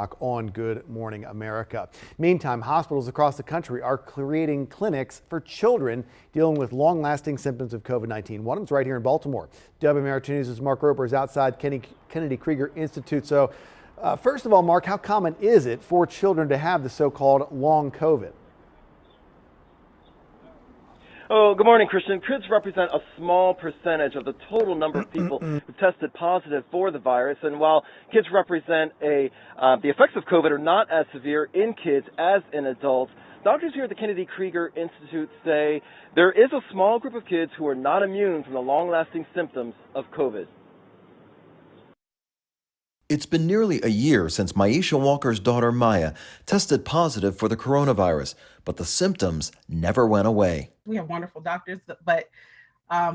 o'clock on Good Morning America. Meantime, hospitals across the country are creating clinics for children dealing with long-lasting symptoms of COVID-19. One of them's right here in Baltimore. WMAR 2 News' Mark Roper is outside Kennedy Krieger Institute. So first of all, Mark, how common is it for children to have the so-called long COVID? Oh, good morning, Christian. Kids represent a small percentage of the total number of people who tested positive for the virus. And while kids represent the effects of COVID are not as severe in kids as in adults, doctors here at the Kennedy Krieger Institute say there is a small group of kids who are not immune from the long-lasting symptoms of COVID. It's been nearly a year since Maisha Walker's daughter Maya tested positive for the coronavirus, but the symptoms never went away. We have wonderful doctors, but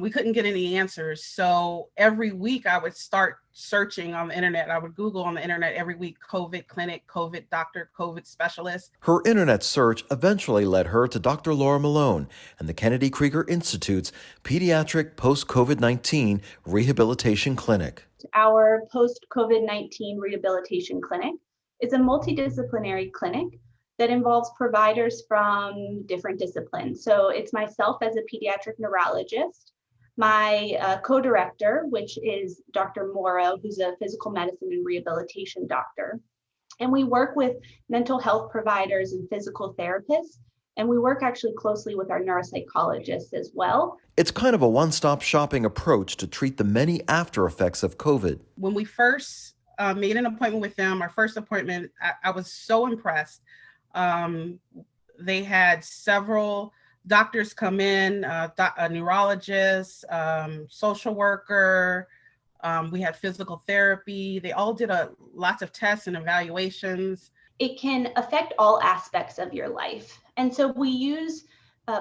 we couldn't get any answers. So every week I would start searching on the internet. I would Google on the internet every week, COVID clinic, COVID doctor, COVID specialist. Her internet search eventually led her to Dr. Laura Malone and the Kennedy Krieger Institute's Pediatric Post-COVID-19 Rehabilitation Clinic. Our post-COVID-19 rehabilitation clinic is a multidisciplinary clinic that involves providers from different disciplines. So it's myself as a pediatric neurologist, my co-director, which is Dr. Morrow, who's a physical medicine and rehabilitation doctor. And we work with mental health providers and physical therapists. And we work actually closely with our neuropsychologists as well. It's kind of a one-stop shopping approach to treat the many after effects of COVID. When we first made an appointment with them, our first appointment, I was so impressed. They had several doctors come in, a neurologist, social worker, we had physical therapy. They all did lots of tests and evaluations. It can affect all aspects of your life. And so we use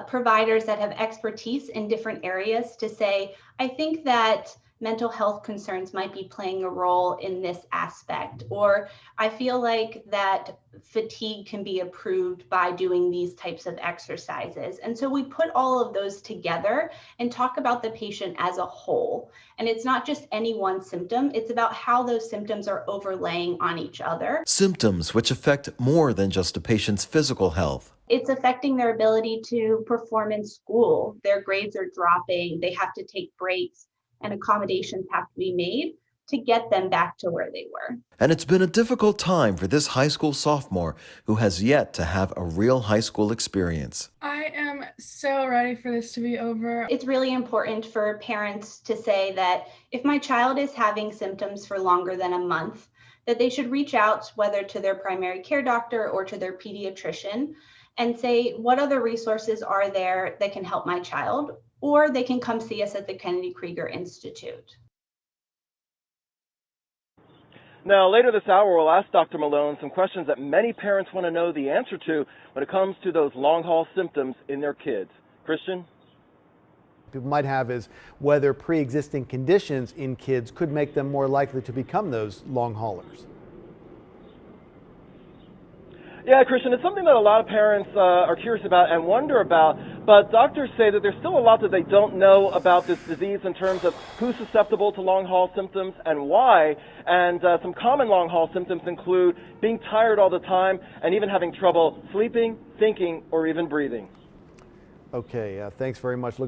providers that have expertise in different areas to say, I think that mental health concerns might be playing a role in this aspect, or I feel like that fatigue can be improved by doing these types of exercises. And so we put all of those together and talk about the patient as a whole. And it's not just any one symptom, it's about how those symptoms are overlaying on each other. Symptoms which affect more than just a patient's physical health. It's affecting their ability to perform in school. Their grades are dropping, they have to take breaks, and accommodations have to be made to get them back to where they were. And it's been a difficult time for this high school sophomore who has yet to have a real high school experience. I am so ready for this to be over. It's really important for parents to say that if my child is having symptoms for longer than a month, that they should reach out, whether to their primary care doctor or to their pediatrician, and say, what other resources are there that can help my child? Or they can come see us at the Kennedy Krieger Institute. Now, later this hour, we'll ask Dr. Malone some questions that many parents want to know the answer to when it comes to those long-haul symptoms in their kids. Christian? People might have is whether pre-existing conditions in kids could make them more likely to become those long haulers. Yeah, Christian, it's something that a lot of parents are curious about and wonder about, but doctors say that there's still a lot that they don't know about this disease in terms of who's susceptible to long-haul symptoms and why, and some common long-haul symptoms include being tired all the time and even having trouble sleeping, thinking, or even breathing. Okay, thanks very much. Looking